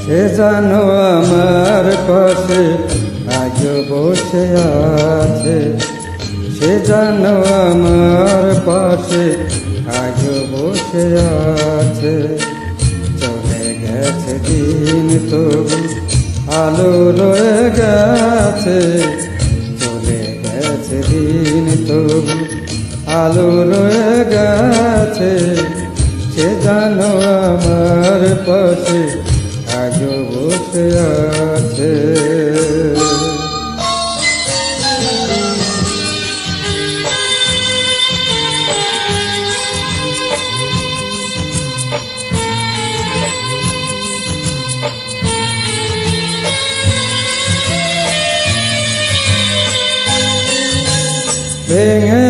সে জানো আমার পাশে আজ বসে আছে, সে জানো আমার পাশে আজ বসে আছে। চলে গেছে দিন তবু আলো রয়ে গেছে, চলে গেছে দিন তবু আলো রয়ে গেছে। সে জানো আমার পাশে আজ বসে আছে। ভেঙে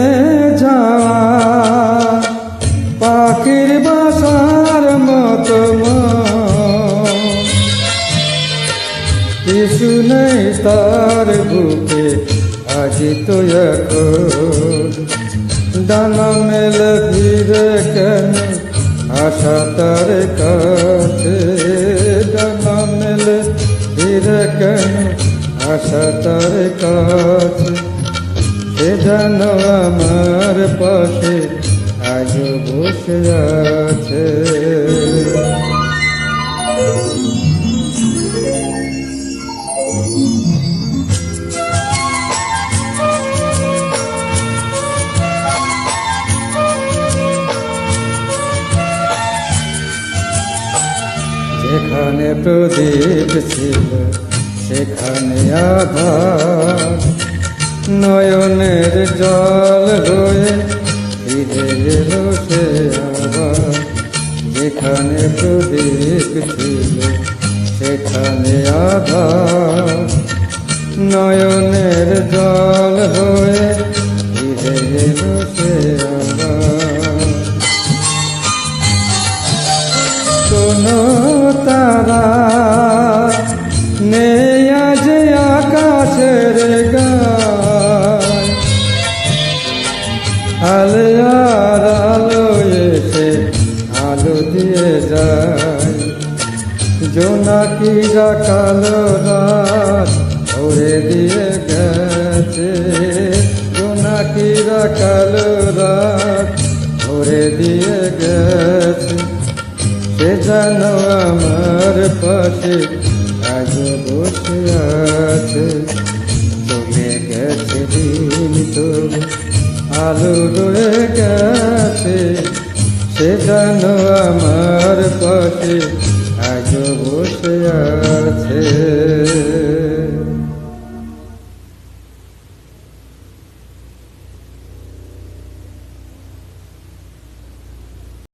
যাওয়া পাখির বাসার মতো কিছু নেই তার বুকে আজি তো এখন। ডানা মেলে ফিরে কেন আশা তার কাছে, ডানা মেলে ফিরে কেন আশা তার কাছে। সে জানো আমার পাশে আজ বসে আছে। যেখানে প্রদীপ ছিল সেখানে আধার, নয়নের জল হয়ে ফিরে এলো সে আবার। যেখানে প্রদীপ ছিল সেখানে আধার, নয়নের জল হয়ে ফিরে এলো সে আবার। কোনো তারা নেই আজ আকাশের গায়, আলো আর আলো এসে আলো দিয়ে যায়। জোনাকিরা কালো রাত ভরে দিয়ে গেছে, জোনাকিরা কালো রাত ভরে দিয়ে গেছে। সে জানো আমার পাশে আজ বসে আছে, চলে গেছে দিন তবু আলো রয়ে গেছে। সে জানো আমার পাশে আজ বসে আছে।